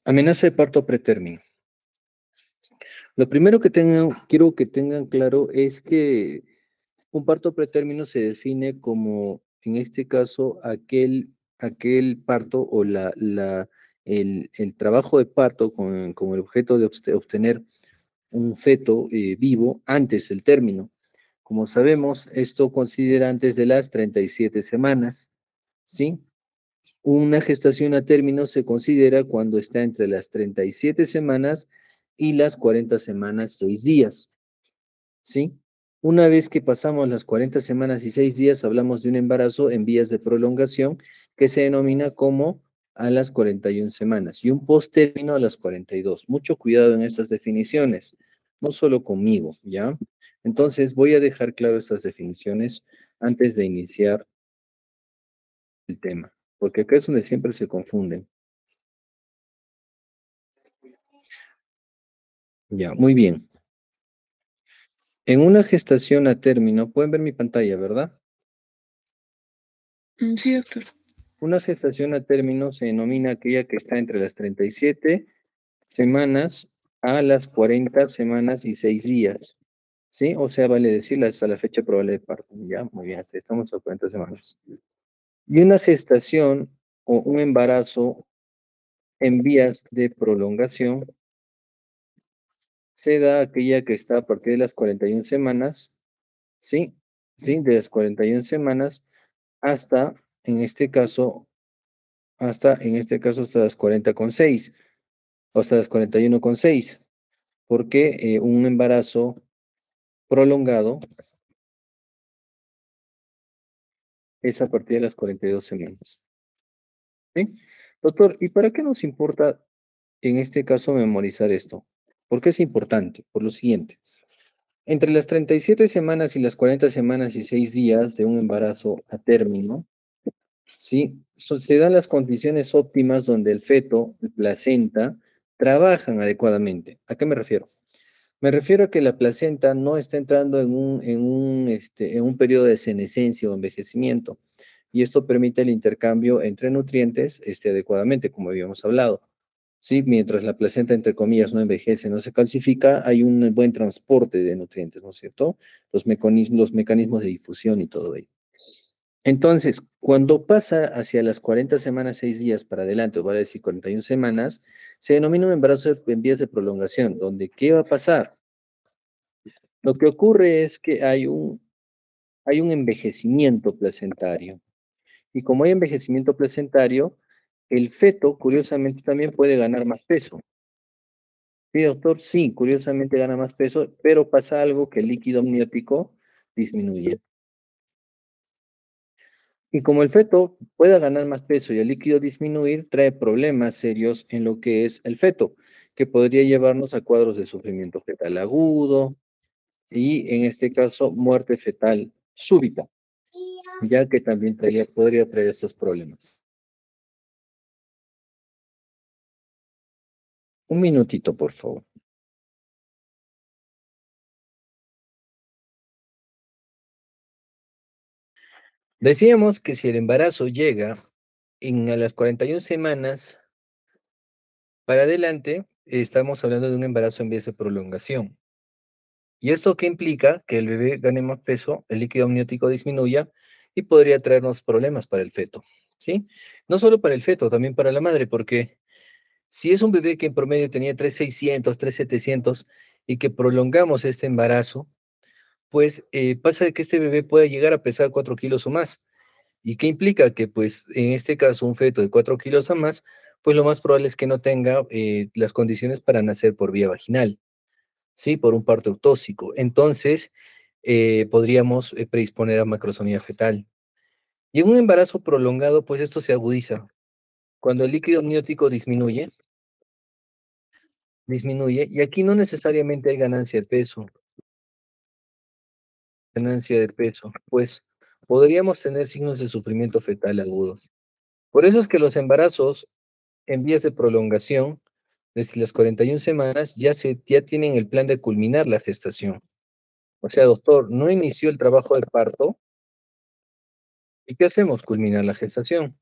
Amenaza de parto pretérmino. Lo primero que quiero que tengan claro es que un parto pretérmino se define como, en este caso, aquel parto o el trabajo de parto con el objeto de obtener un feto vivo antes del término. Como sabemos, esto considera antes de las 37 semanas, ¿sí? Una gestación a término se considera cuando está entre las 37 semanas y las 40 semanas 6 días, ¿sí? Una vez que pasamos las 40 semanas y 6 días, hablamos de un embarazo en vías de prolongación que se denomina como a las 41 semanas y un posttérmino a las 42. Mucho cuidado en estas definiciones, no solo conmigo, ¿ya? Entonces voy a dejar claro estas definiciones antes de iniciar el tema, porque acá es donde siempre se confunden. Ya, muy bien. En una gestación a término, pueden ver mi pantalla, ¿verdad? Sí, doctor. Una gestación a término se denomina aquella que está entre las 37 semanas a las 40 semanas y 6 días, ¿sí? O sea, vale decir hasta la fecha probable de parto, ¿ya? Muy bien, estamos a 40 semanas. Y una gestación o un embarazo en vías de prolongación se da aquella que está a partir de las 41 semanas, ¿sí? ¿Sí? De las 41 semanas hasta, en este caso, hasta las 40,6, o hasta las 41,6, porque un embarazo prolongado es a partir de las 42 semanas. ¿Sí? Doctor, ¿y para qué nos importa en este caso memorizar esto? ¿Por qué es importante? Por lo siguiente. Entre las 37 semanas y las 40 semanas y 6 días de un embarazo a término, ¿sí? Se dan las condiciones óptimas donde el feto, el placenta, trabajan adecuadamente. ¿A qué me refiero? Me refiero a que la placenta no está entrando en un periodo de senescencia o envejecimiento, y esto permite el intercambio entre nutrientes adecuadamente, como habíamos hablado. ¿Sí? Mientras la placenta, entre comillas, no envejece, no se calcifica, hay un buen transporte de nutrientes, ¿no es cierto? Los mecanismos de difusión y todo ello. Entonces, cuando pasa hacia las 40 semanas, 6 días para adelante, o vale decir 41 semanas, se denomina un embarazo en vías de prolongación, donde ¿qué va a pasar? Lo que ocurre es que hay un envejecimiento placentario. Y como hay envejecimiento placentario, el feto, curiosamente, también puede ganar más peso. Sí, doctor, sí, curiosamente gana más peso, pero pasa algo que el líquido amniótico disminuye. Y como el feto pueda ganar más peso y el líquido disminuir, trae problemas serios en lo que es el feto, que podría llevarnos a cuadros de sufrimiento fetal agudo y, en este caso, muerte fetal súbita, ya que también podría traer estos problemas. Un minutito, por favor. Decíamos que si el embarazo llega a las 41 semanas para adelante, estamos hablando de un embarazo en vías de prolongación. ¿Y esto qué implica? Que el bebé gane más peso, el líquido amniótico disminuya y podría traernos problemas para el feto, ¿sí? No solo para el feto, también para la madre, porque si es un bebé que en promedio tenía 3,600, 3,700 y que prolongamos este embarazo, pues pasa de que este bebé pueda llegar a pesar 4 kilos o más. ¿Y qué implica? Que pues en este caso un feto de 4 kilos o más, pues lo más probable es que no tenga las condiciones para nacer por vía vaginal, ¿sí? Por un parto eutóxico. Entonces, podríamos predisponer a macrosomía fetal. Y en un embarazo prolongado, pues esto se agudiza. Cuando el líquido amniótico disminuye, y aquí no necesariamente hay ganancia de peso, pues podríamos tener signos de sufrimiento fetal agudo. Por eso es que los embarazos en vías de prolongación, desde las 41 semanas, ya tienen el plan de culminar la gestación. O sea, doctor, no inició el trabajo de parto. ¿Y qué hacemos? Culminar la gestación.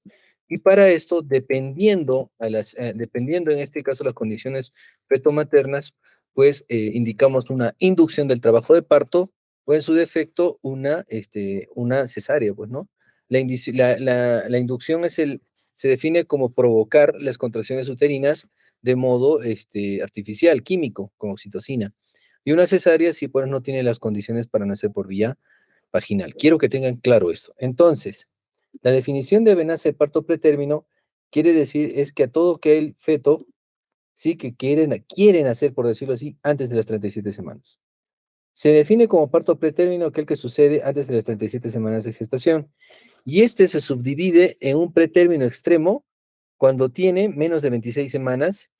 Y para esto, dependiendo en este caso las condiciones feto-maternas, pues indicamos una inducción del trabajo de parto o en su defecto una cesárea, pues, ¿no? La inducción se define como provocar las contracciones uterinas de modo artificial, químico, con oxitocina. Y una cesárea, si pues no tiene las condiciones para nacer por vía vaginal. Quiero que tengan claro esto. Entonces, la definición de amenaza de parto pretérmino quiere decir es que a todo que el feto sí que quieren hacer, por decirlo así, antes de las 37 semanas. Se define como parto pretérmino aquel que sucede antes de las 37 semanas de gestación. Y este se subdivide en un pretérmino extremo cuando tiene menos de 26 semanas,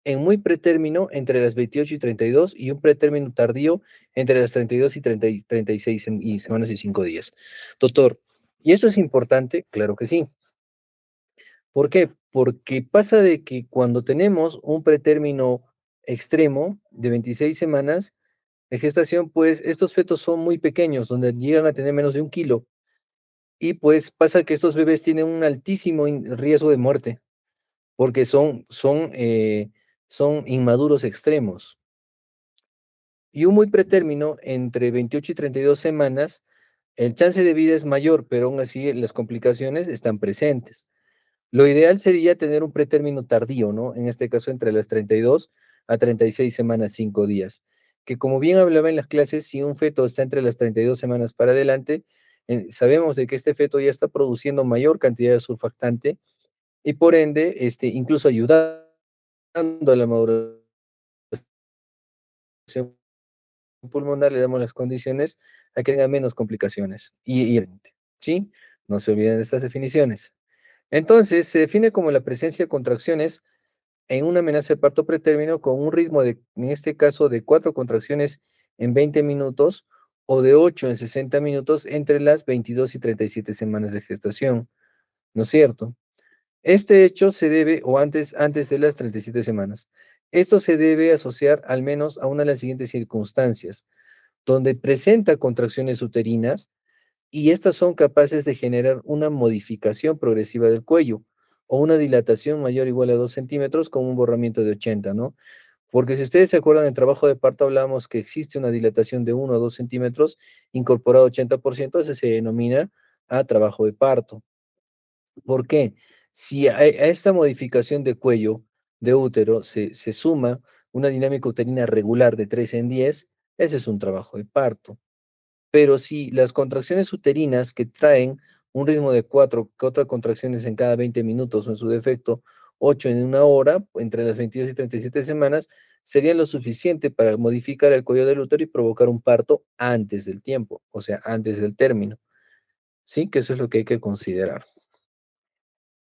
en muy pretérmino entre las 28 y 32 y un pretérmino tardío entre las 32 y 36 semanas y 5 días. Doctor, ¿y esto es importante? Claro que sí. ¿Por qué? Porque pasa de que cuando tenemos un pretérmino extremo de 26 semanas de gestación, pues estos fetos son muy pequeños, donde llegan a tener menos de 1 kilo. Y pues pasa que estos bebés tienen un altísimo riesgo de muerte, porque son inmaduros extremos. Y un muy pretérmino, entre 28 y 32 semanas, el chance de vida es mayor, pero aún así las complicaciones están presentes. Lo ideal sería tener un pretérmino tardío, ¿no? En este caso, entre las 32 a 36 semanas, 5 días. Que como bien hablaba en las clases, si un feto está entre las 32 semanas para adelante, sabemos de que este feto ya está produciendo mayor cantidad de surfactante y por ende, incluso ayudando a la maduración pulmonar, le damos las condiciones a que tenga menos complicaciones. ¿Sí? No se olviden de estas definiciones. Entonces, se define como la presencia de contracciones en una amenaza de parto pretérmino con un ritmo en este caso, de 4 contracciones en 20 minutos o de 8 en 60 minutos entre las 22 y 37 semanas de gestación, ¿no es cierto? Este hecho se debe, o antes de las 37 semanas, esto se debe asociar al menos a una de las siguientes circunstancias, donde presenta contracciones uterinas y estas son capaces de generar una modificación progresiva del cuello o una dilatación mayor o igual a 2 centímetros con un borramiento de 80, ¿no? Porque si ustedes se acuerdan, en el trabajo de parto hablábamos que existe una dilatación de 1 o 2 centímetros incorporado 80%, ese se denomina trabajo de parto. ¿Por qué? Si a esta modificación de cuello de útero se suma una dinámica uterina regular de 3 en 10, ese es un trabajo de parto. Pero si las contracciones uterinas que traen un ritmo de 4 contracciones en cada 20 minutos o en su defecto 8 en una hora, entre las 22 y 37 semanas, serían lo suficiente para modificar el cuello del útero y provocar un parto antes del tiempo, o sea, antes del término. ¿Sí? Que eso es lo que hay que considerar.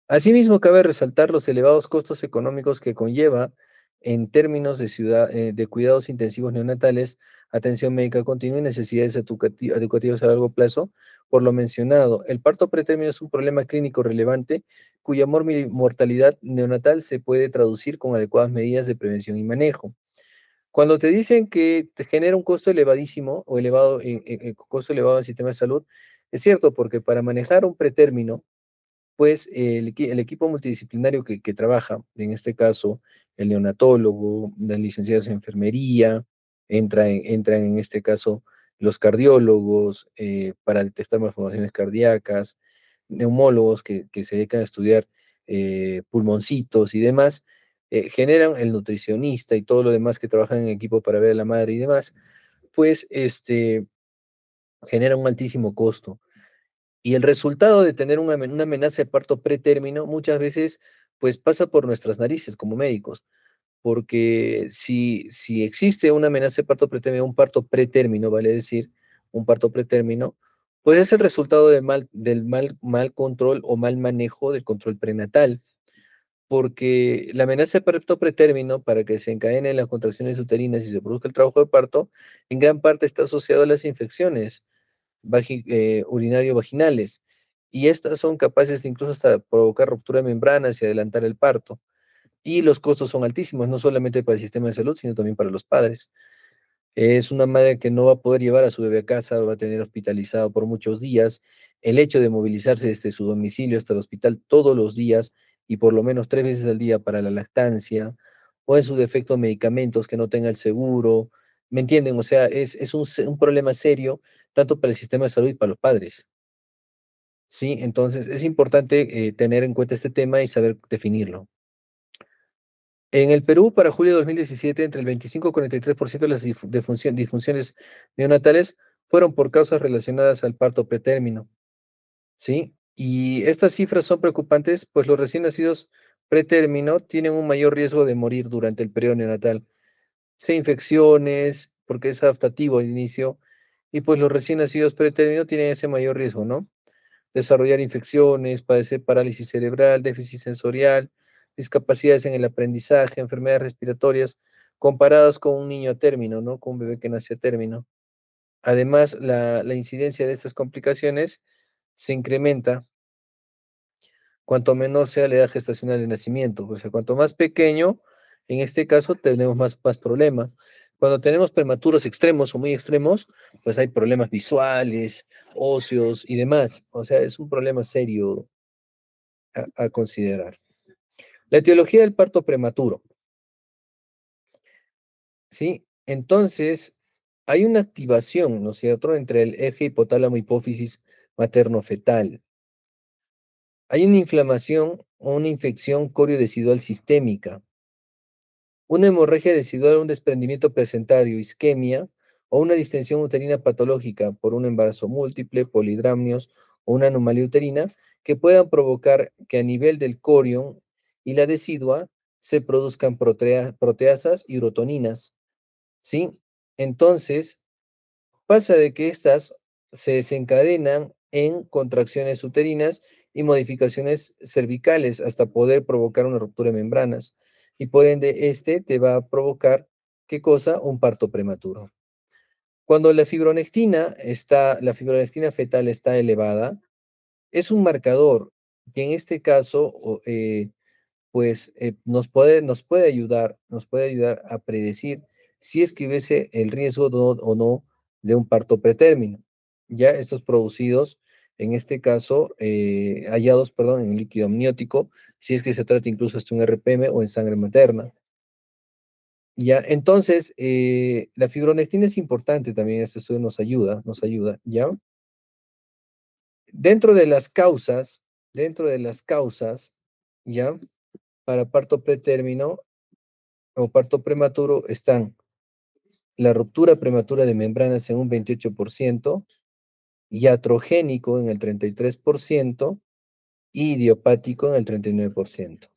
Asimismo, cabe resaltar los elevados costos económicos que conlleva en términos de cuidados intensivos neonatales, atención médica continua y necesidades educativas a largo plazo. Por lo mencionado, el parto pretérmino es un problema clínico relevante cuya mortalidad neonatal se puede traducir con adecuadas medidas de prevención y manejo. Cuando te dicen que te genera un costo elevadísimo o costo elevado del sistema de salud, es cierto, porque para manejar un pretérmino, pues el equipo multidisciplinario que trabaja, en este caso el neonatólogo, las licenciadas en enfermería, entran en este caso los cardiólogos para detectar malformaciones cardíacas, neumólogos que se dedican a estudiar pulmoncitos y demás, generan el nutricionista y todo lo demás que trabajan en equipo para ver a la madre y demás, pues genera un altísimo costo. Y el resultado de tener una amenaza de parto pretérmino muchas veces pues pasa por nuestras narices como médicos, porque si existe una amenaza de parto pretérmino, un parto pretérmino, vale decir, un parto pretérmino, pues es el resultado del mal control o mal manejo del control prenatal, porque la amenaza de parto pretérmino, para que se encadenen las contracciones uterinas y se produzca el trabajo de parto, en gran parte está asociado a las infecciones urinario-vaginales. Y estas son capaces de incluso hasta provocar ruptura de membranas y adelantar el parto. Y los costos son altísimos, no solamente para el sistema de salud, sino también para los padres. Es una madre que no va a poder llevar a su bebé a casa, lo va a tener hospitalizado por muchos días. El hecho de movilizarse desde su domicilio hasta el hospital todos los días y por lo menos 3 veces al día para la lactancia, o en su defecto medicamentos que no tenga el seguro, ¿me entienden? O sea, es un problema serio tanto para el sistema de salud y para los padres. Sí, entonces es importante tener en cuenta este tema y saber definirlo. En el Perú, para julio de 2017, entre el 25 y 43% de las disfunciones neonatales fueron por causas relacionadas al parto pretérmino, ¿sí? Y estas cifras son preocupantes, pues los recién nacidos pretérmino tienen un mayor riesgo de morir durante el periodo neonatal, sea infecciones, porque es adaptativo al inicio, y pues los recién nacidos pretérmino tienen ese mayor riesgo, ¿no? Desarrollar infecciones, padecer parálisis cerebral, déficit sensorial, discapacidades en el aprendizaje, enfermedades respiratorias, comparadas con un niño a término, ¿no? Con un bebé que nace a término. Además, la incidencia de estas complicaciones se incrementa cuanto menor sea la edad gestacional de nacimiento. O sea, cuanto más pequeño, en este caso, tenemos más problemas. Cuando tenemos prematuros extremos o muy extremos, pues hay problemas visuales, óseos y demás. O sea, es un problema serio a considerar. La etiología del parto prematuro, ¿sí? Entonces, hay una activación, ¿no es cierto?, entre el eje hipotálamo-hipófisis materno-fetal. Hay una inflamación o una infección coriodecidual sistémica, una hemorragia decidual, un desprendimiento placentario, isquemia o una distensión uterina patológica por un embarazo múltiple, polidramnios o una anomalía uterina que puedan provocar que a nivel del corion y la decidua se produzcan proteasas y urotoninas, ¿sí? Entonces, pasa de que estas se desencadenan en contracciones uterinas y modificaciones cervicales hasta poder provocar una ruptura de membranas. Y por ende, este te va a provocar, ¿qué cosa? Un parto prematuro. Cuando la fibronectina fetal está elevada, es un marcador que en este caso pues nos puede ayudar a predecir si es que hubiese el riesgo o no de un parto pretérmino. Ya estos producidos, en este caso, hallados, perdón, en líquido amniótico, si es que se trata incluso de un RPM o en sangre materna. Ya, entonces, la fibronectina es importante también, este estudio nos ayuda, ¿ya? Dentro de las causas, dentro de las causas, ¿ya? Para parto pretérmino, o parto prematuro están la ruptura prematura de membranas en un 28%, iatrogénico en el 33% y idiopático en el 39%.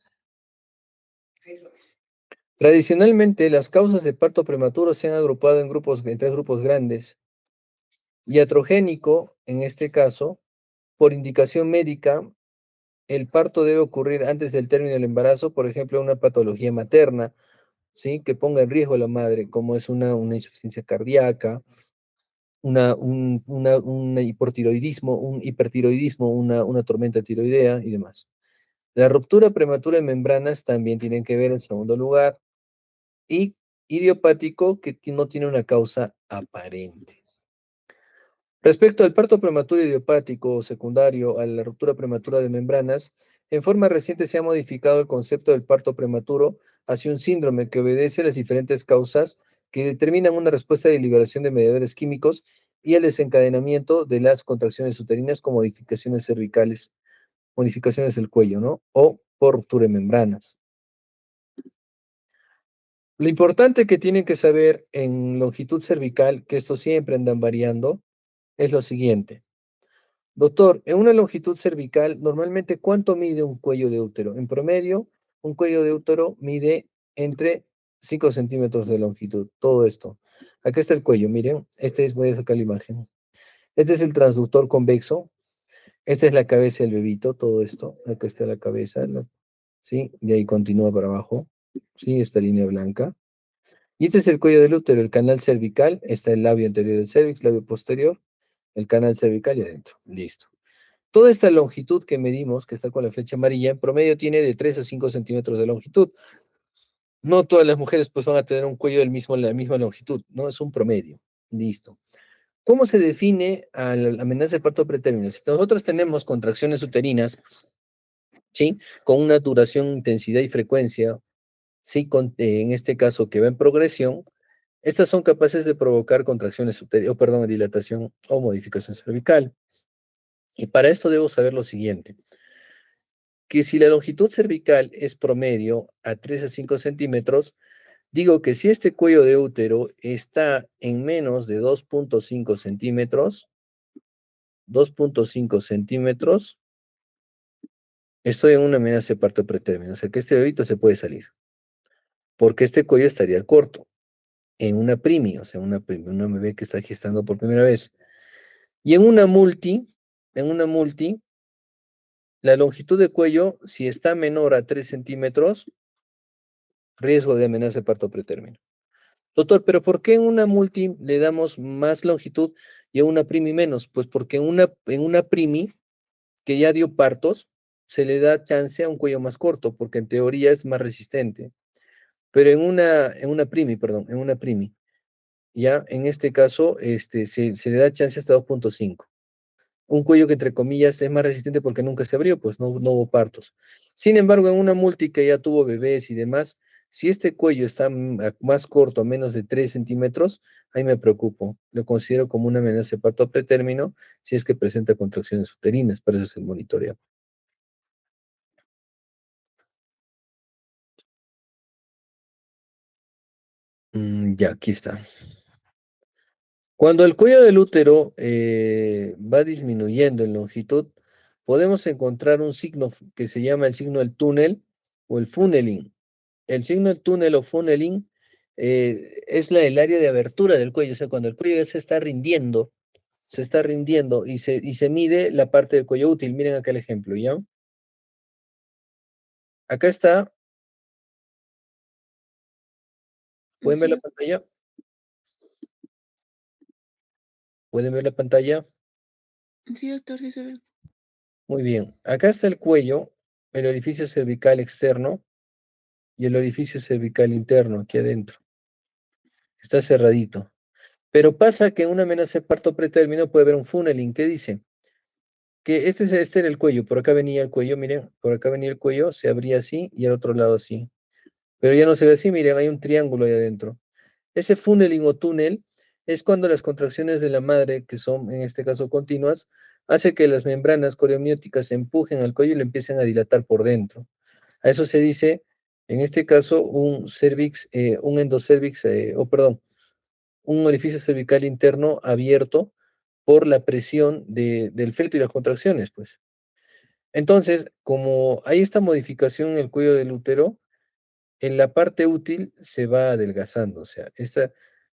Tradicionalmente, las causas de parto prematuro se han agrupado en 3 grupos grandes. Iatrogénico, en este caso, por indicación médica, el parto debe ocurrir antes del término del embarazo, por ejemplo, una patología materna, ¿sí? Que ponga en riesgo a la madre, como es una insuficiencia cardíaca, un hipertiroidismo, una tormenta tiroidea y demás. La ruptura prematura de membranas también tienen que ver en segundo lugar, y idiopático que no tiene una causa aparente. Respecto al parto prematuro idiopático o secundario a la ruptura prematura de membranas, en forma reciente se ha modificado el concepto del parto prematuro hacia un síndrome que obedece a las diferentes causas que determinan una respuesta de liberación de mediadores químicos y el desencadenamiento de las contracciones uterinas con modificaciones cervicales, modificaciones del cuello, ¿no? O por ruptura de membranas. Lo importante que tienen que saber en longitud cervical, que esto siempre andan variando, es lo siguiente. Doctor, en una longitud cervical, normalmente, ¿cuánto mide un cuello de útero? En promedio, un cuello de útero mide entre 5 centímetros de longitud. Todo esto. Aquí está el cuello, miren. Voy a sacar la imagen. Este es el transductor convexo. Esta es la cabeza del bebito, todo esto. Acá está la cabeza, ¿sí? De ahí continúa para abajo, ¿sí? Esta línea blanca. Y este es el cuello del útero, el canal cervical. Está el labio anterior del cervix, labio posterior, el canal cervical y adentro. Listo. Toda esta longitud que medimos, que está con la flecha amarilla, en promedio tiene de 3 a 5 centímetros de longitud. No todas las mujeres pues van a tener un cuello la misma longitud, ¿no? Es un promedio. Listo. ¿Cómo se define a la amenaza de parto pretérmino? Si nosotros tenemos contracciones uterinas, ¿sí? Con una duración, intensidad y frecuencia, ¿sí? En este caso que va en progresión, estas son capaces de provocar contracciones uterinas, perdón, dilatación o modificación cervical. Y para esto debo saber lo siguiente, que si la longitud cervical es promedio a 3 a 5 centímetros, digo que si este cuello de útero está en menos de 2.5 centímetros, 2.5 centímetros, estoy en una amenaza de parto pretérmino, o sea que este bebito se puede salir, porque este cuello estaría corto, en una primi, o sea, una bebé que está gestando por primera vez. Y en una multi, la longitud de cuello, si está menor a 3 centímetros, riesgo de amenaza de parto pretérmino. Doctor, pero ¿por qué en una multi le damos más longitud y a una primi menos? Pues porque en una primi que ya dio partos, se le da chance a un cuello más corto, porque en teoría es más resistente. Pero en una primi, ya en este caso, se le da chance hasta 2.5. Un cuello que entre comillas es más resistente porque nunca se abrió, pues no hubo partos. Sin embargo, en una multi que ya tuvo bebés y demás, si este cuello está más corto, a menos de 3 centímetros, ahí me preocupo. Lo considero como una amenaza de parto a pretérmino si es que presenta contracciones uterinas, para eso es el monitoreo. Ya, aquí está. Cuando el cuello del útero va disminuyendo en longitud, podemos encontrar un signo que se llama el signo del túnel o el funneling. El signo del túnel o funneling es el área de abertura del cuello, o sea, cuando el cuello ya se está rindiendo y se mide la parte del cuello útil. Miren acá el ejemplo, ¿ya? Acá está, ¿pueden ver la Sí, pantalla? ¿Pueden ver la pantalla? sí, doctor, sí se ve. Muy bien. Acá está el cuello, el orificio cervical externo y el orificio cervical interno, aquí adentro. Está cerradito. Pero pasa que en una amenaza de parto pretérmino puede haber un funneling. ¿Qué dice? Que este era el cuello, por acá venía el cuello, miren, por acá venía el cuello, se abría así y al otro lado así. Pero ya no se ve así, miren, hay un triángulo ahí adentro. Ese funneling o túnel es cuando las contracciones de la madre, que son en este caso continuas, hace que las membranas coriomióticas empujen al cuello y le empiecen a dilatar por dentro. A eso se dice, en este caso, un cervix, un endocervix, o perdón, un orificio cervical interno abierto por la presión del feto y las contracciones, pues. Entonces, como hay esta modificación en el cuello del útero, en la parte útil se va adelgazando, o sea,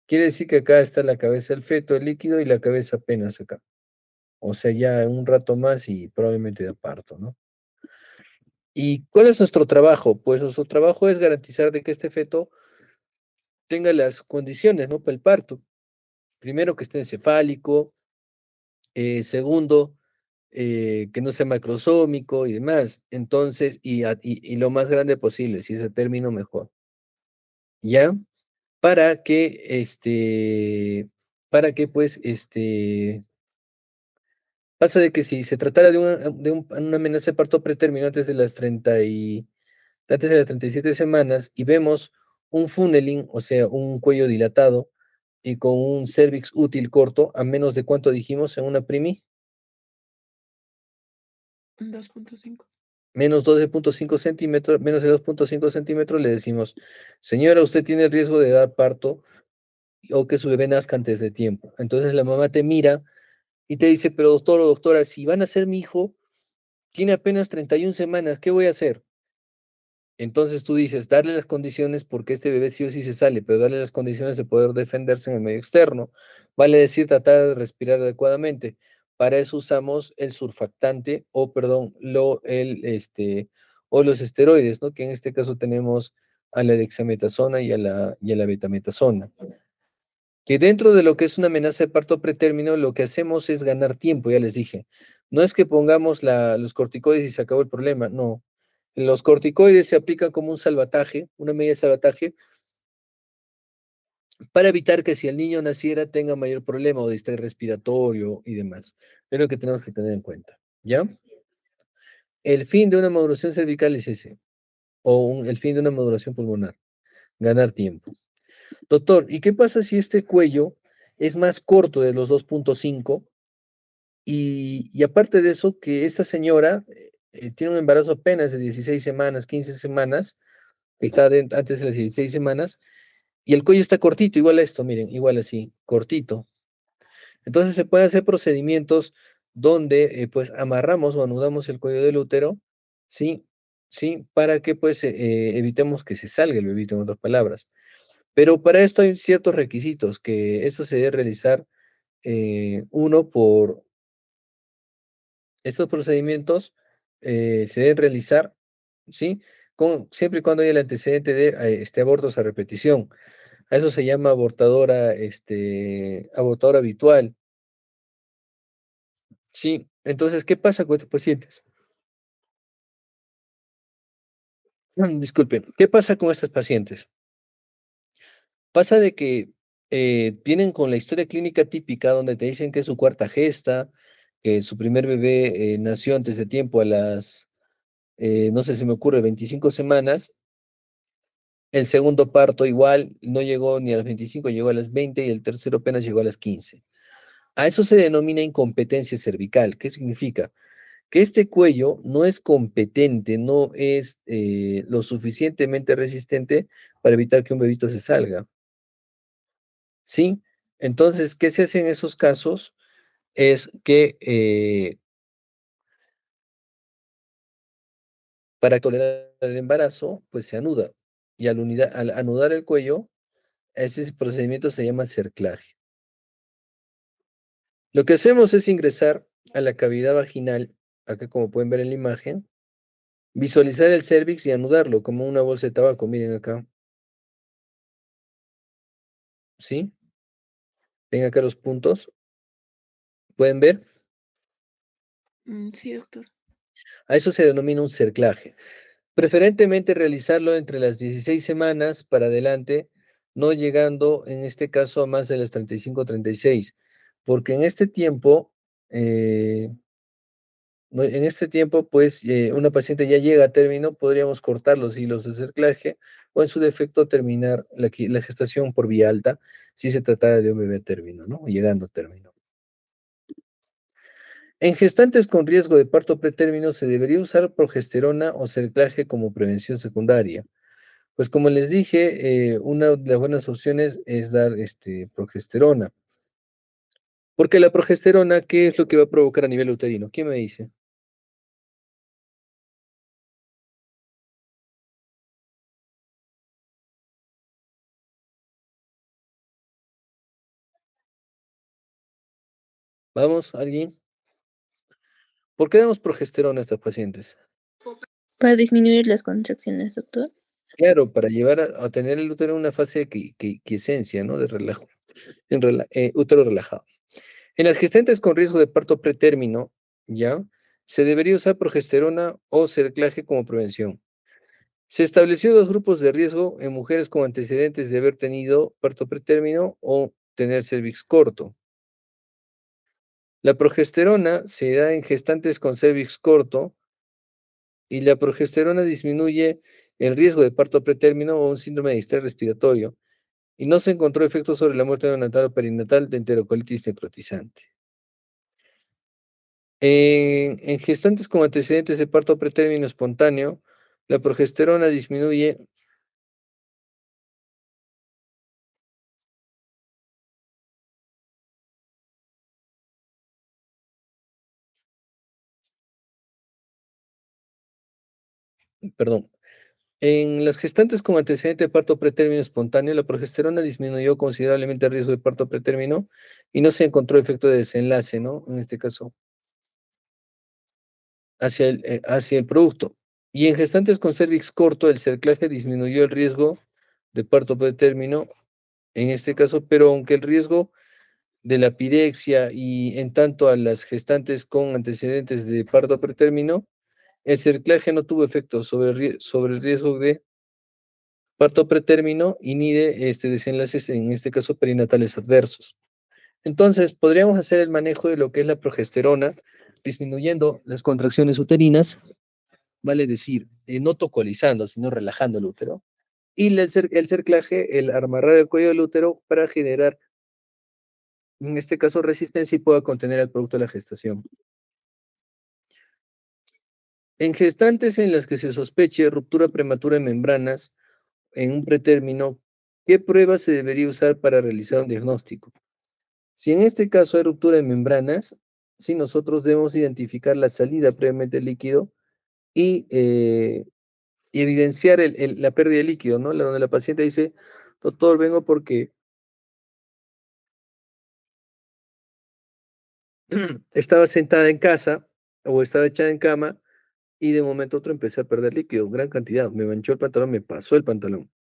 quiere decir que acá está la cabeza del feto, el líquido, y la cabeza apenas acá. O sea, ya un rato más y probablemente da parto, ¿no? ¿Y cuál es nuestro trabajo? Pues nuestro trabajo es garantizar de que este feto tenga las condiciones, ¿no? Para el parto. Primero, que esté encefálico. Segundo, que no sea macrosómico y demás. Entonces, y lo más grande posible, si es el término, mejor. ¿Ya? Para que, pues, pasa de que si se tratara de una amenaza de parto pretérmino antes de las 37 semanas y vemos un funneling, o sea, un cuello dilatado y con un cervix útil corto, a menos de cuánto dijimos en una primi, 2.5. menos 12.5 centímetros, menos de 2.5 centímetros, le decimos, señora, usted tiene el riesgo de dar parto o que su bebé nazca antes de tiempo. Entonces la mamá te mira y te dice, pero doctor o doctora, si van a ser mi hijo, tiene apenas 31 semanas, ¿qué voy a hacer? Entonces tú dices, darle las condiciones, porque este bebé sí o sí se sale, pero darle las condiciones de poder defenderse en el medio externo. Vale decir, tratar de respirar adecuadamente. Para eso usamos el surfactante, o perdón, o los esteroides, ¿no? Que en este caso tenemos a la dexametasona y a la betametasona. Que dentro de lo que es una amenaza de parto pretérmino, lo que hacemos es ganar tiempo, ya les dije. No es que pongamos los corticoides y se acabó el problema, no. Los corticoides se aplican como un salvataje, una medida de salvataje, para evitar que si el niño naciera tenga mayor problema o de estrés respiratorio y demás. Es lo que tenemos que tener en cuenta, ¿ya? El fin de una maduración cervical es ese, o el fin de una maduración pulmonar, ganar tiempo. Doctor, ¿y qué pasa si este cuello es más corto de los 2.5? Y aparte de eso, que esta señora tiene un embarazo apenas de 16 semanas, 15 semanas, está antes de las 16 semanas, y el cuello está cortito, igual a esto, miren, igual así, cortito. Entonces se pueden hacer procedimientos donde pues amarramos o anudamos el cuello del útero, ¿sí? ¿Sí? Para que pues evitemos que se salga el bebito, en otras palabras. Pero para esto hay ciertos requisitos, que esto se debe realizar, uno, por estos procedimientos se deben realizar, ¿sí? Siempre y cuando haya el antecedente de abortos a repetición. A eso se llama abortadora, abortadora habitual. Sí, entonces, ¿qué pasa con estos pacientes? Disculpen, ¿qué pasa con estas pacientes? Pasa de que vienen con la historia clínica típica donde te dicen que es su cuarta gesta, que su primer bebé nació antes de tiempo a las, no sé, se me ocurre, 25 semanas. El segundo parto igual no llegó ni a las 25, llegó a las 20 y el tercero apenas llegó a las 15. A eso se denomina incompetencia cervical. ¿Qué significa? Que este cuello no es competente, no es lo suficientemente resistente para evitar que un bebito se salga. ¿Sí? Entonces, ¿qué se hace en esos casos? Es que para tolerar el embarazo, pues se anuda. Y al anudar el cuello, ese procedimiento se llama cerclaje. Lo que hacemos es ingresar a la cavidad vaginal, acá como pueden ver en la imagen, visualizar el cérvix y anudarlo como una bolsa de tabaco, miren acá, ¿sí? Ven acá los puntos, ¿pueden ver? Sí, doctor. A eso se denomina un cerclaje. Preferentemente realizarlo entre las 16 semanas para adelante, no llegando en este caso a más de las 35 o 36, porque en este tiempo, en este tiempo, pues una paciente ya llega a término, podríamos cortar los hilos de cerclaje o en su defecto terminar la gestación por vía alta, si se tratara de un bebé a término, ¿no? Llegando a término. En gestantes con riesgo de parto pretérmino se debería usar progesterona o cerclaje como prevención secundaria. Pues como les dije, una de las buenas opciones es dar progesterona. Porque la progesterona, ¿qué es lo que va a provocar a nivel uterino? ¿Quién me dice? ¿Vamos? ¿Alguien? ¿Por qué damos progesterona a estas pacientes? Para disminuir las contracciones, doctor. Claro, para llevar a tener el útero en una fase de quiesencia, ¿no? De relajo, útero relajado. En las gestantes con riesgo de parto pretérmino, ¿ya? Se debería usar progesterona o cerclaje como prevención. Se estableció dos grupos de riesgo en mujeres con antecedentes de haber tenido parto pretérmino o tener cervix corto. La progesterona se da en gestantes con cervix corto y la progesterona disminuye el riesgo de parto pretérmino o un síndrome de estrés respiratorio y no se encontró efecto sobre la muerte neonatal o perinatal de enterocolitis necrotizante. En gestantes con antecedentes de parto pretérmino espontáneo, la progesterona disminuye. Perdón. En las gestantes con antecedente de parto pretérmino espontáneo, la progesterona disminuyó considerablemente el riesgo de parto pretérmino y no se encontró efecto de desenlace, ¿no? En este caso, hacia el producto. Y en gestantes con cervix corto, el cerclaje disminuyó el riesgo de parto pretérmino, en este caso, pero aunque el riesgo de la pirexia y en tanto a las gestantes con antecedentes de parto pretérmino, El cerclaje no tuvo efecto sobre el riesgo de parto pretérmino y ni de desenlaces, en este caso perinatales adversos. Entonces, podríamos hacer el manejo de lo que es la progesterona, disminuyendo las contracciones uterinas, vale decir, no tocolizando, sino relajando el útero, y el cerclaje, el amarrar el cuello del útero para generar, en este caso, resistencia y pueda contener el producto de la gestación. En gestantes en las que se sospeche ruptura prematura de membranas en un pretérmino, ¿qué prueba se debería usar para realizar un diagnóstico? Si en este caso hay ruptura de membranas, sí, nosotros debemos identificar la salida previamente del líquido y evidenciar la pérdida de líquido, ¿no? Donde la paciente dice, doctor, vengo porque estaba sentada en casa o estaba echada en cama y de un momento a otro empecé a perder líquido, gran cantidad, me manchó el pantalón, me pasó el pantalón.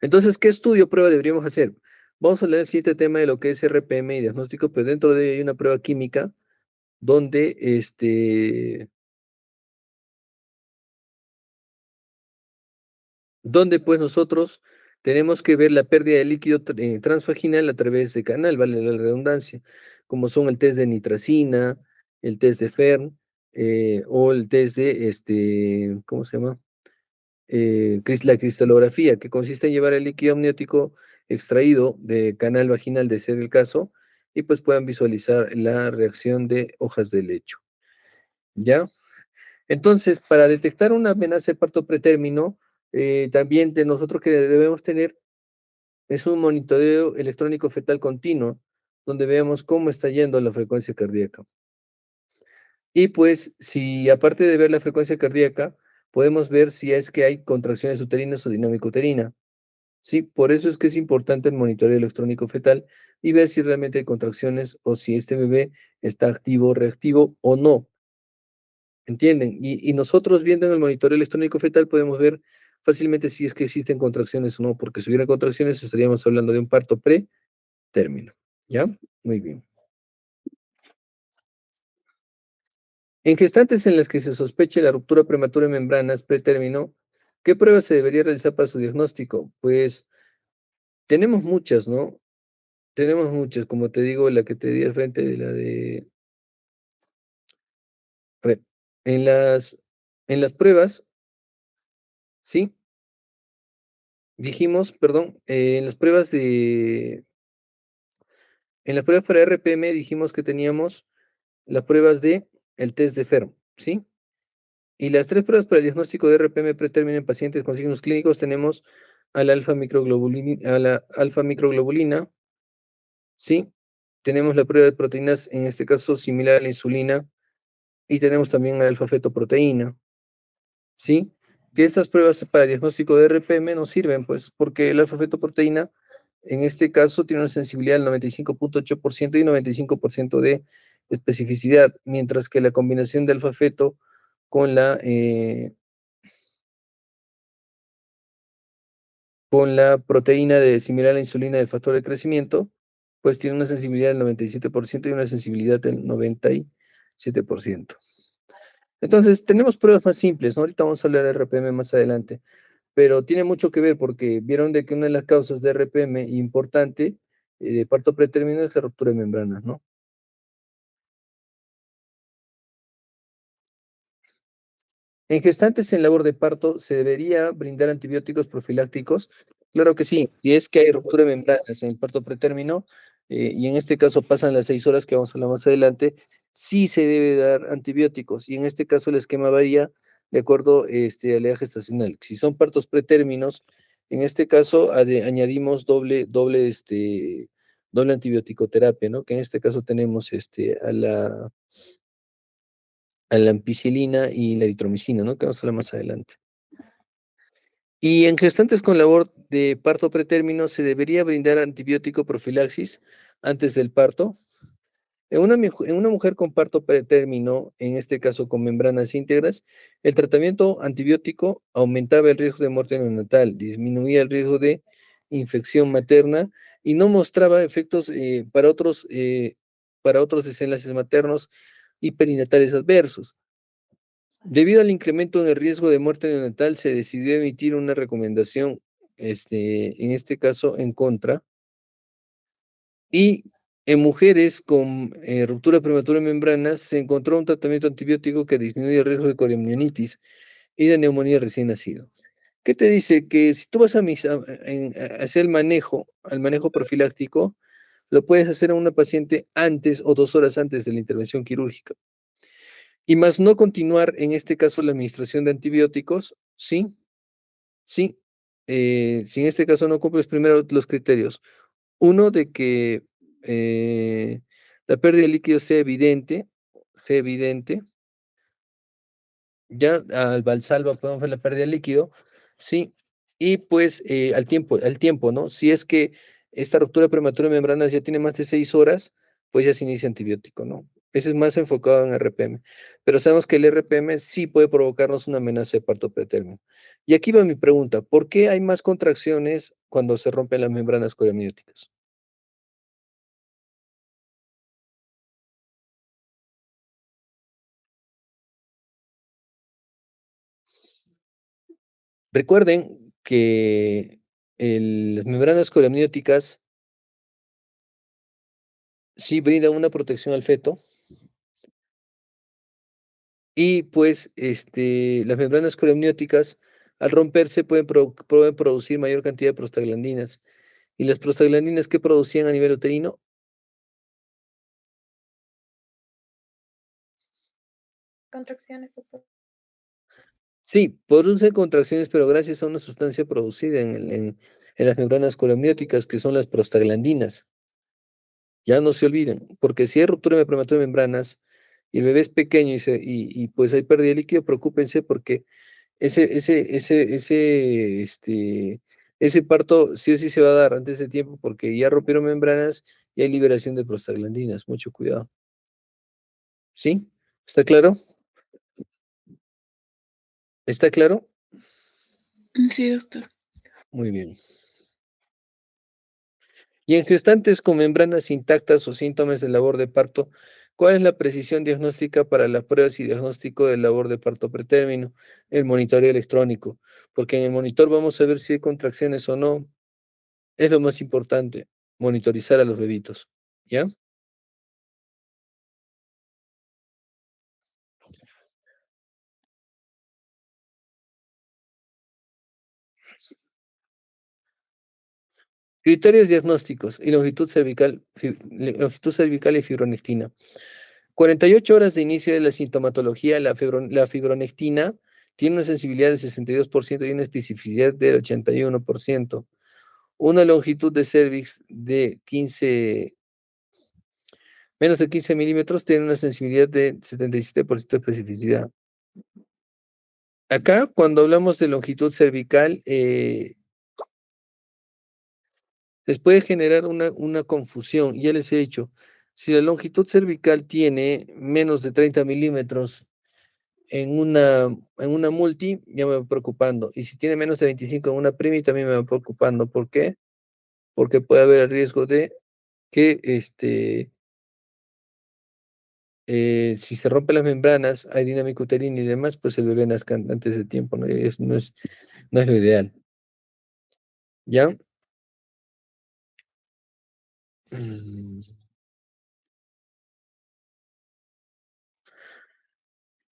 Entonces, ¿qué estudio, prueba deberíamos hacer? Vamos a hablar el siguiente tema de lo que es RPM y diagnóstico, pero dentro de ello hay una prueba química donde pues nosotros tenemos que ver la pérdida de líquido transvaginal a través de canal, vale la redundancia, como son el test de nitracina, el test de Fern, o el test de, ¿cómo se llama? La cristalografía, que consiste en llevar el líquido amniótico extraído de canal vaginal, de ser el caso, y pues puedan visualizar la reacción de hojas de lecho. ¿Ya? Entonces, para detectar una amenaza de parto pretérmino, también de nosotros que debemos tener es un monitoreo electrónico fetal continuo, donde veamos cómo está yendo la frecuencia cardíaca. Y pues, si aparte de ver la frecuencia cardíaca, podemos ver si es que hay contracciones uterinas o dinámica uterina. Sí, por eso es que es importante el monitoreo electrónico fetal y ver si realmente hay contracciones o si este bebé está activo, reactivo o no. ¿Entienden? Y nosotros viendo en el monitoreo electrónico fetal podemos ver fácilmente si es que existen contracciones o no, porque si hubiera contracciones estaríamos hablando de un parto pretérmino. ¿Ya? Muy bien. En gestantes en las que se sospeche la ruptura prematura de membranas pretérmino, ¿qué pruebas se debería realizar para su diagnóstico? Pues tenemos muchas, ¿no? Tenemos muchas, como te digo, la que te di al frente de la de... A ver, en las pruebas, ¿sí? Dijimos, perdón, en las pruebas para RPM dijimos que teníamos las pruebas de el test de Ferm, ¿sí? Y las tres pruebas para el diagnóstico de RPM pretérmino en pacientes con signos clínicos tenemos a la alfa microglobulina, ¿sí? Tenemos la prueba de proteínas, en este caso similar a la insulina, y tenemos también la alfa-fetoproteína, ¿sí? Que estas pruebas para diagnóstico de RPM nos sirven, pues, porque la alfa-fetoproteína, en este caso, tiene una sensibilidad del 95.8% y 95% de especificidad, mientras que la combinación de alfa-feto con la proteína similar a la insulina del factor de crecimiento, pues tiene una sensibilidad del 97% y una sensibilidad del 97%. Entonces, tenemos pruebas más simples, ¿no? Ahorita vamos a hablar de RPM más adelante, pero tiene mucho que ver porque vieron de que una de las causas de RPM importante de parto pretérmino es la ruptura de membranas, ¿no? En gestantes en labor de parto, ¿se debería brindar antibióticos profilácticos? Claro que sí, si es que hay ruptura de membranas en el parto pretérmino, y en este caso pasan las 6 horas que vamos a hablar más adelante, sí se debe dar antibióticos, y en este caso el esquema varía de acuerdo a la edad gestacional. Si son partos pretérminos, en este caso añadimos doble antibiótico-terapia, ¿no? Que en este caso tenemos a la ampicilina y la eritromicina, ¿no? Que vamos a hablar más adelante. Y en gestantes con labor de parto pretérmino, ¿se debería brindar antibiótico profilaxis antes del parto? En una mujer con parto pretérmino, en este caso con membranas íntegras, el tratamiento antibiótico aumentaba el riesgo de muerte neonatal, disminuía el riesgo de infección materna y no mostraba efectos para otros desenlaces maternos y perinatales adversos. Debido al incremento en el riesgo de muerte neonatal, se decidió emitir una recomendación, en este caso, en contra. Y en mujeres con ruptura prematura de membranas se encontró un tratamiento antibiótico que disminuye el riesgo de coriamnionitis y de neumonía recién nacido. ¿Qué te dice? Que si tú vas a hacer el manejo profiláctico, lo puedes hacer a una paciente antes o 2 horas antes de la intervención quirúrgica. Y más no continuar, en este caso, la administración de antibióticos, ¿sí? Sí. Si en este caso no cumples primero los criterios. Uno, de que la pérdida de líquido sea evidente, ya al Valsalva podemos ver la pérdida de líquido, sí, y pues al tiempo, ¿no? Si es que esta ruptura prematura de membranas ya tiene más de 6 horas, pues ya se inicia antibiótico, ¿no? Ese es más enfocado en RPM, pero sabemos que el RPM sí puede provocarnos una amenaza de parto pretérmino. Y aquí va mi pregunta, ¿por qué hay más contracciones cuando se rompen las membranas coreamnióticas? Recuerden que las membranas coreamnióticas sí brindan una protección al feto y pues las membranas coreamnióticas al romperse pueden producir mayor cantidad de prostaglandinas. ¿Y las prostaglandinas qué producían a nivel uterino? Contracciones, doctor. Sí, producen contracciones, pero gracias a una sustancia producida en las membranas coreamnióticas, que son las prostaglandinas. Ya no se olviden, porque si hay ruptura de prematura de membranas y el bebé es pequeño y pues hay pérdida de líquido, preocúpense porque ese, ese, ese, ese, este, ese parto sí o sí se va a dar antes de tiempo porque ya rompieron membranas y hay liberación de prostaglandinas. Mucho cuidado. ¿Sí? ¿Está claro? ¿Está claro? Sí, doctor. Muy bien. Y en gestantes con membranas intactas o síntomas de labor de parto, ¿cuál es la precisión diagnóstica para las pruebas y diagnóstico de labor de parto pretérmino? El monitoreo electrónico, porque en el monitor vamos a ver si hay contracciones o no. Es lo más importante, monitorizar a los bebitos. ¿Ya? Criterios diagnósticos y longitud cervical y fibronectina. 48 horas de inicio de la sintomatología, la fibronectina tiene una sensibilidad del 62% y una especificidad del 81%. Una longitud de cervix de menos de 15 milímetros tiene una sensibilidad de 77% de especificidad. Acá, cuando hablamos de longitud cervical, les puede generar una confusión. Ya les he dicho, si la longitud cervical tiene menos de 30 milímetros en una multi, ya me va preocupando. Y si tiene menos de 25 en una primi, también me va preocupando. ¿Por qué? Porque puede haber el riesgo de que si se rompen las membranas, hay dinámica uterina y demás, pues el bebé nazca antes de tiempo, ¿no? Y eso no es lo ideal. ¿Ya? Mm.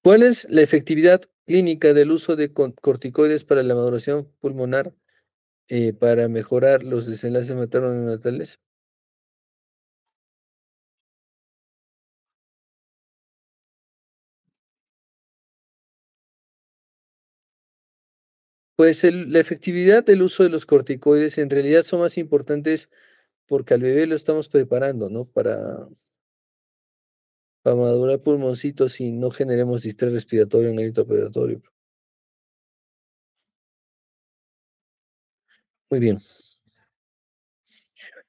¿Cuál es la efectividad clínica del uso de corticoides para la maduración pulmonar para mejorar los desenlaces materno-neonatales? Pues la efectividad del uso de los corticoides en realidad son más importantes porque al bebé lo estamos preparando, ¿no? Para madurar pulmoncitos y no generemos distrés respiratorio en el intraoperatorio. Muy bien.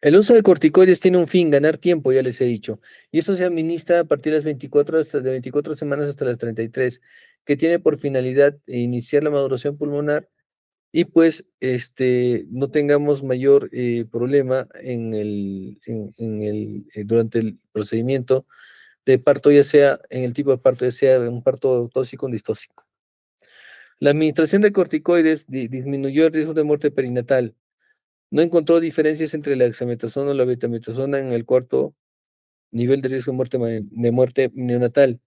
El uso de corticoides tiene un fin, ganar tiempo, ya les he dicho. Y esto se administra a partir de las 24 semanas hasta las 33, que tiene por finalidad iniciar la maduración pulmonar y pues no tengamos mayor problema durante el procedimiento de parto, ya sea en el tipo de parto, ya sea un parto tóxico o distóxico. La administración de corticoides disminuyó el riesgo de muerte perinatal. No encontró diferencias entre la dexametasona o la betametasona en el cuarto nivel de riesgo de muerte neonatal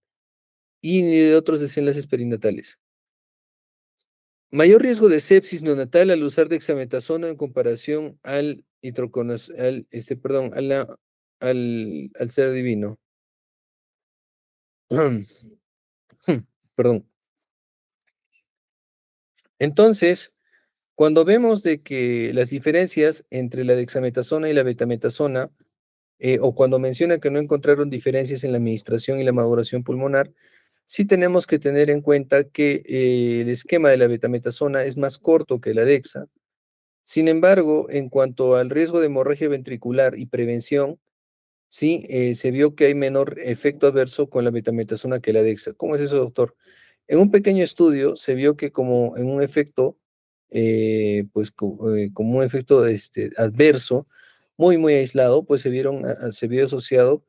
y ni de otros desenlaces perinatales. Mayor riesgo de sepsis neonatal al usar dexametasona en comparación al al ser divino. Perdón. Entonces, cuando vemos de que las diferencias entre la dexametasona y la betametasona, o cuando menciona que no encontraron diferencias en la administración y la maduración pulmonar, sí tenemos que tener en cuenta que el esquema de la betametasona es más corto que la dexa. Sin embargo, en cuanto al riesgo de hemorragia ventricular y prevención, sí, se vio que hay menor efecto adverso con la betametasona que la dexa. ¿Cómo es eso, doctor? En un pequeño estudio se vio que como en un efecto, como un efecto adverso, muy aislado, pues se vio asociado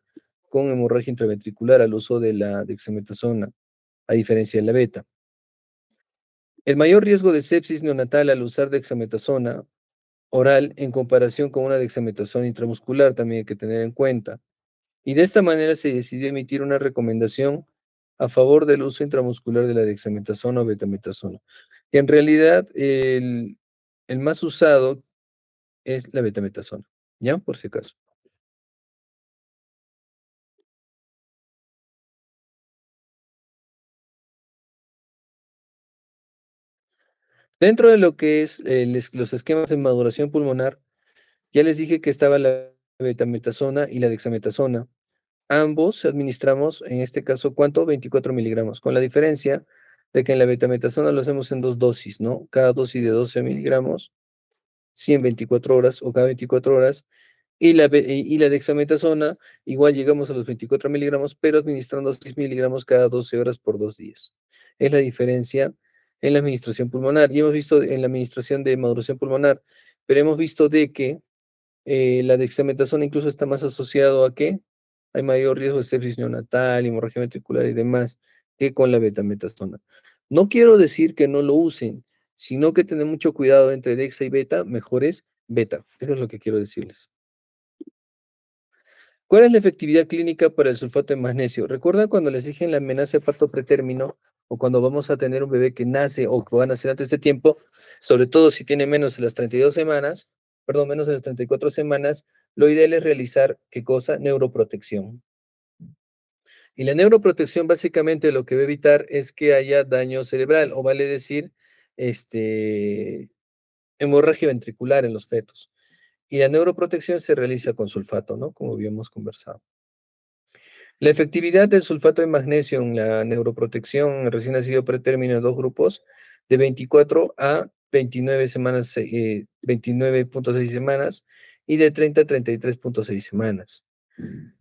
con hemorragia intraventricular al uso de la dexametasona, a diferencia de la beta. El mayor riesgo de sepsis neonatal al usar dexametasona oral en comparación con una dexametasona intramuscular también hay que tener en cuenta. Y de esta manera se decidió emitir una recomendación a favor del uso intramuscular de la dexametasona o betametasona, que en realidad el más usado es la betametasona, ¿ya? Por si acaso. Dentro de lo que es los esquemas de maduración pulmonar, ya les dije que estaba la betametasona y la dexametasona. Ambos administramos, en este caso, ¿cuánto? 24 miligramos, con la diferencia de que en la betametasona lo hacemos en 2 dosis, ¿no? Cada dosis de 12 miligramos, 100 24 horas o cada 24 horas, y la dexametasona, igual llegamos a los 24 miligramos, pero administrando 6 miligramos cada 12 horas por 2 días. Es la diferencia en la administración pulmonar. Y hemos visto en la administración de maduración pulmonar, pero hemos visto de que la dexametasona incluso está más asociado a que hay mayor riesgo de sepsis neonatal, hemorragia ventricular y demás que con la betametasona. No quiero decir que no lo usen, sino que tener mucho cuidado entre dexa y beta, mejor es beta. Eso es lo que quiero decirles. ¿Cuál es la efectividad clínica para el sulfato de magnesio? ¿Recuerdan cuando les dije en la amenaza de parto pretérmino o cuando vamos a tener un bebé que nace o que va a nacer antes de tiempo, sobre todo si tiene menos de las 32 semanas, perdón, menos de las 34 semanas, lo ideal es realizar, ¿qué cosa? Neuroprotección. Y la neuroprotección básicamente lo que va a evitar es que haya daño cerebral, o vale decir, hemorragia ventricular en los fetos. Y la neuroprotección se realiza con sulfato, ¿no? Como habíamos conversado. La efectividad del sulfato de magnesio en la neuroprotección en recién nacido pretérmino en dos grupos de 24 a 29 semanas, 29.6 semanas y de 30 a 33.6 semanas.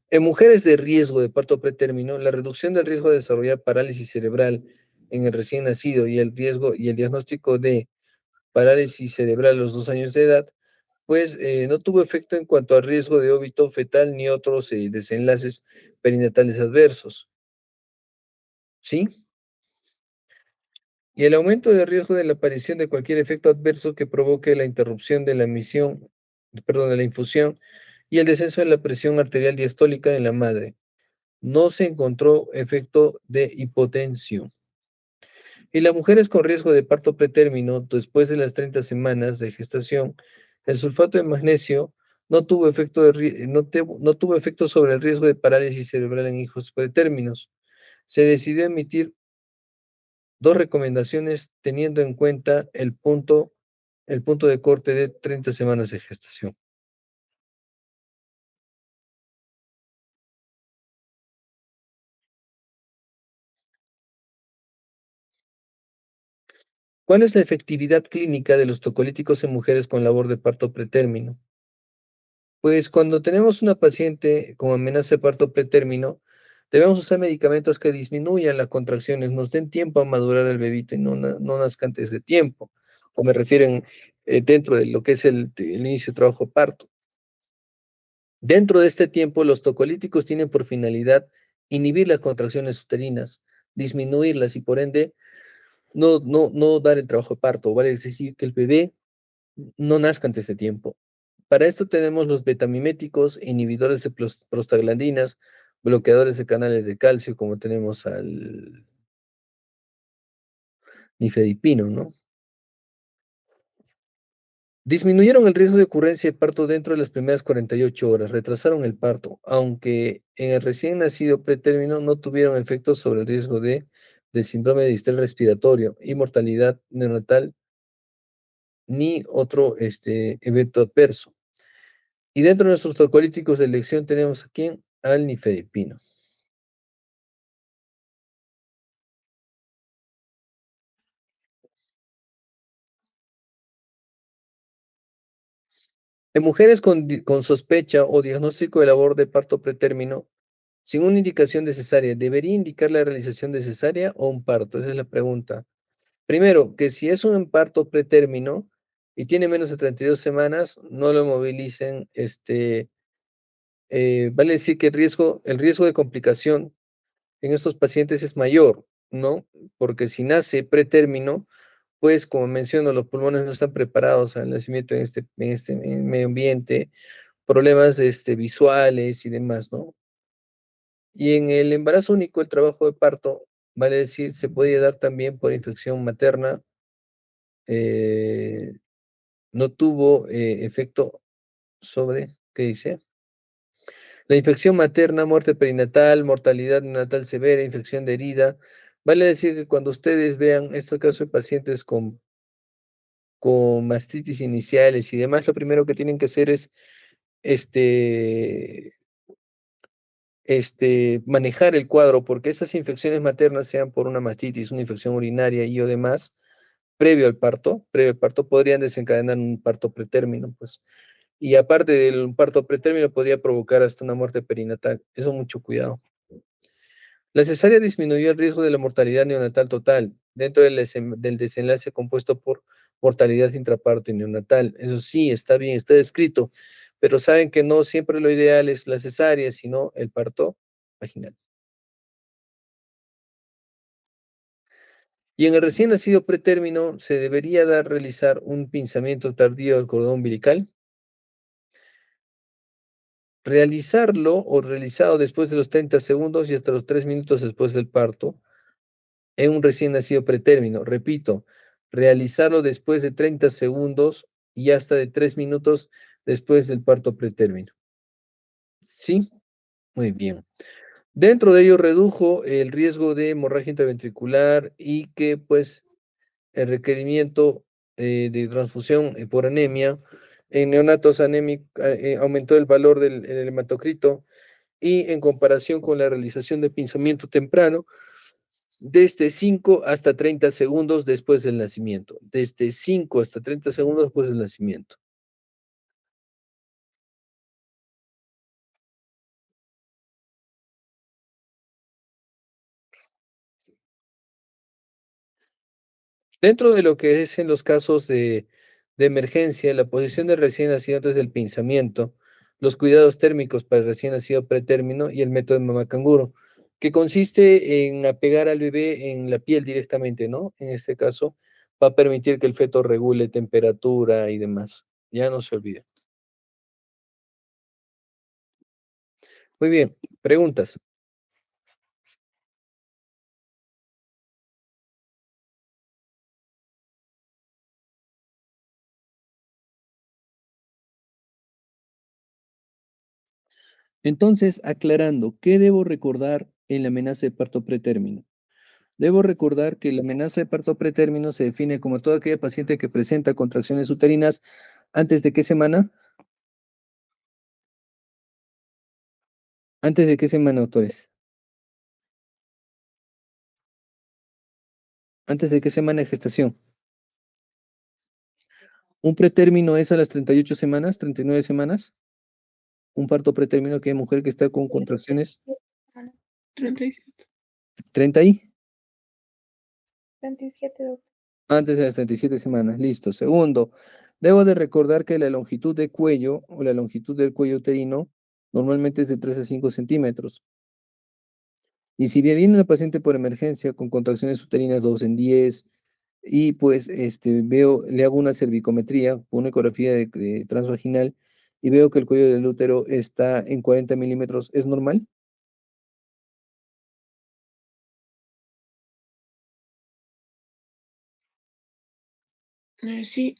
En mujeres de riesgo de parto pretérmino, la reducción del riesgo de desarrollar parálisis cerebral en el recién nacido y el riesgo y el diagnóstico de parálisis cerebral a los 2 años de edad, pues no tuvo efecto en cuanto al riesgo de óbito fetal ni otros desenlaces perinatales adversos. ¿Sí? Y el aumento de riesgo de la aparición de cualquier efecto adverso que provoque la interrupción de la de la infusión y el descenso de la presión arterial diastólica en la madre. No se encontró efecto de hipotensión. Y las mujeres con riesgo de parto pretérmino después de las 30 semanas de gestación, el sulfato de magnesio no tuvo no tuvo efecto sobre el riesgo de parálisis cerebral en hijos pretérminos. Se decidió emitir dos recomendaciones teniendo en cuenta el punto de corte de 30 semanas de gestación. ¿Cuál es la efectividad clínica de los tocolíticos en mujeres con labor de parto pretérmino? Pues cuando tenemos una paciente con amenaza de parto pretérmino, debemos usar medicamentos que disminuyan las contracciones, nos den tiempo a madurar al bebito y no nazca antes de tiempo, o me refieren dentro de lo que es el inicio de trabajo de parto. Dentro de este tiempo, los tocolíticos tienen por finalidad inhibir las contracciones uterinas, disminuirlas y por ende no dar el trabajo de parto, vale decir que el bebé no nazca antes de tiempo. Para esto tenemos los betamiméticos, inhibidores de prostaglandinas, bloqueadores de canales de calcio, como tenemos al nifedipino, ¿no? Disminuyeron el riesgo de ocurrencia de parto dentro de las primeras 48 horas, retrasaron el parto, aunque en el recién nacido pretérmino no tuvieron efectos sobre el riesgo del síndrome de distrés respiratorio y mortalidad neonatal ni otro evento adverso. Y dentro de nuestros alcoholíticos de elección tenemos aquí al nifedipino. En mujeres con sospecha o diagnóstico de labor de parto pretérmino, sin una indicación de cesárea, ¿debería indicar la realización de cesárea o un parto? Esa es la pregunta. Primero, que si es un parto pretérmino y tiene menos de 32 semanas, no lo movilicen. Vale decir que el riesgo de complicación en estos pacientes es mayor, ¿no? Porque si nace pretérmino, pues como menciono, los pulmones no están preparados al nacimiento en este medio ambiente, problemas visuales y demás, ¿no? Y en el embarazo único, el trabajo de parto, vale decir, se puede dar también por infección materna, eh, no tuvo efecto sobre, ¿qué dice? La infección materna, muerte perinatal, mortalidad neonatal severa, infección de herida. Vale decir que cuando ustedes vean estos casos de pacientes con mastitis iniciales y demás, lo primero que tienen que hacer es este, manejar el cuadro, porque estas infecciones maternas, sean por una mastitis, una infección urinaria y o demás, previo al parto, podrían desencadenar un parto pretérmino, pues. Y aparte del parto pretérmino, podría provocar hasta una muerte perinatal. Eso mucho cuidado. La cesárea disminuyó el riesgo de la mortalidad neonatal total dentro del desenlace compuesto por mortalidad intraparto y neonatal. Eso sí, está bien, está descrito, pero saben que no siempre lo ideal es la cesárea, sino el parto vaginal. Y en el recién nacido pretérmino se debería realizar un pinzamiento tardío del cordón umbilical. Realizarlo o realizado después de los 30 segundos y hasta los 3 minutos después del parto en un recién nacido pretérmino. Repito, realizarlo después de 30 segundos y hasta de 3 minutos después del parto pretérmino. ¿Sí? Muy bien. Dentro de ello redujo el riesgo de hemorragia intraventricular y que pues el requerimiento de transfusión por anemia en neonatos anémicos aumentó el valor del hematocrito y en comparación con la realización de pinzamiento temprano, desde 5 hasta 30 segundos después del nacimiento. Desde 5 hasta 30 segundos después del nacimiento. Dentro de lo que es en los casos de emergencia, la posición del recién nacido antes del pinzamiento, los cuidados térmicos para el recién nacido pretérmino y el método de mamá canguro, que consiste en apegar al bebé en la piel directamente, ¿no? En este caso, va a permitir que el feto regule temperatura y demás. Ya no se olvide. Muy bien, preguntas. Entonces, aclarando, ¿qué debo recordar en la amenaza de parto pretérmino? Debo recordar que la amenaza de parto pretérmino se define como toda aquella paciente que presenta contracciones uterinas antes de qué semana? ¿Antes de qué semana, doctores? ¿Antes de qué semana de gestación? ¿Un pretérmino es a las 38 semanas, 39 semanas? Un parto pretérmino que hay mujer que está con contracciones 37. 30 y 37, doctor. antes de las 37 semanas. Listo. Segundo, debo de recordar que la longitud de cuello o la longitud del cuello uterino normalmente es de 3 a 5 centímetros. Y si me viene una paciente por emergencia con contracciones uterinas 2 en 10, y pues veo, le hago una cervicometría, una ecografía de transvaginal, y veo que el cuello del útero está en 40 milímetros, ¿es normal? Sí,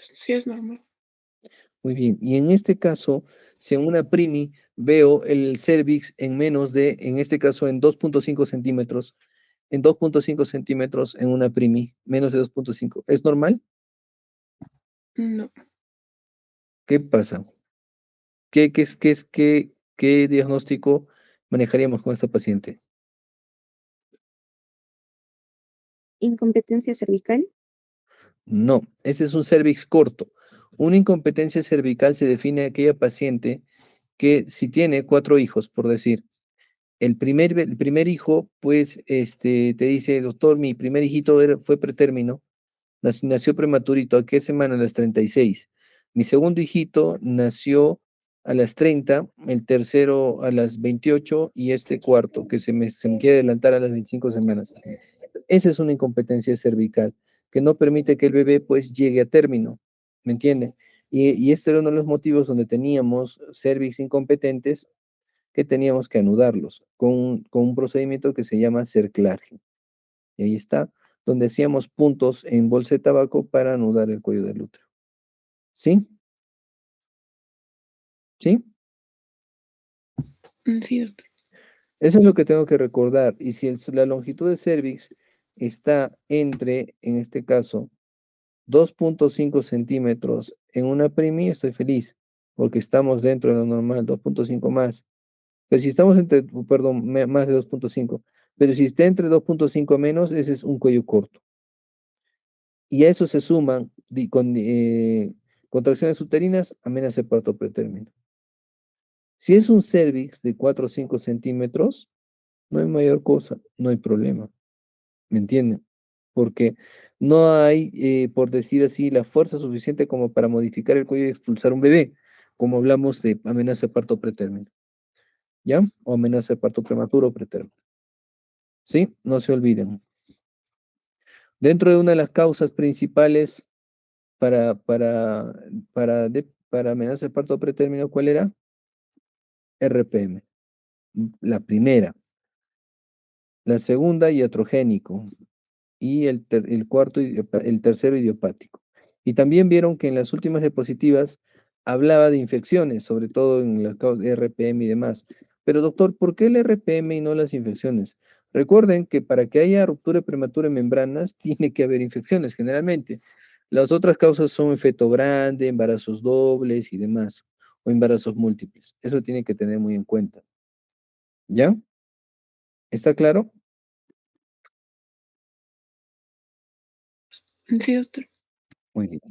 sí es normal. Muy bien. Y en este caso, si en una primi veo el cervix en menos de, en este caso en 2.5 centímetros, en 2.5 centímetros en una primi, menos de 2.5, ¿es normal? No. ¿Qué pasa? ¿Qué diagnóstico manejaríamos con esta paciente? Incompetencia cervical. No, ese es un cervix corto. Una incompetencia cervical se define aquella paciente que si tiene 4 hijos, por decir, el primer hijo, pues, te dice, doctor, mi primer hijito fue pretérmino, nació prematurito, ¿a qué semana? A las 36. Mi segundo hijito nació a las 30, el tercero a las 28 y este cuarto, que se me quiere adelantar a las 25 semanas. Esa es una incompetencia cervical, que no permite que el bebé, pues, llegue a término, ¿me entiende? Y este era uno de los motivos donde teníamos cervix incompetentes que teníamos que anudarlos con un procedimiento que se llama cerclaje. Y ahí está, donde hacíamos puntos en bolsa de tabaco para anudar el cuello del útero. ¿Sí? ¿Sí? Sí, doctor. Eso es lo que tengo que recordar. Y si la longitud de cervix está entre, en este caso, 2.5 centímetros en una primi, estoy feliz, porque estamos dentro de lo normal, 2.5 más. Pero si estamos entre, perdón, más de 2.5, pero si está entre 2.5 menos, ese es un cuello corto. Y a eso se suman contracciones uterinas, amenaza de parto pretérmino. Si es un cervix de 4 o 5 centímetros, no hay mayor cosa, no hay problema. ¿Me entienden? Porque no hay, por decir así, la fuerza suficiente como para modificar el cuello y expulsar un bebé, como hablamos de amenaza de parto pretérmino. ¿Ya? O amenaza de parto prematuro o pretérmino. ¿Sí? No se olviden. Dentro de una de las causas principales para amenaza de parto pretérmino, ¿cuál era? RPM. La primera. La segunda, iatrogénico. Y el cuarto, el tercero, idiopático. Y también vieron que en las últimas diapositivas hablaba de infecciones, sobre todo en las causas de RPM y demás. Pero doctor, ¿por qué el RPM y no las infecciones? Recuerden que para que haya ruptura prematura en membranas, tiene que haber infecciones generalmente. Las otras causas son feto grande, embarazos dobles y demás, o embarazos múltiples. Eso tiene que tener muy en cuenta. ¿Ya? ¿Está claro? Sí, doctor. Muy bien.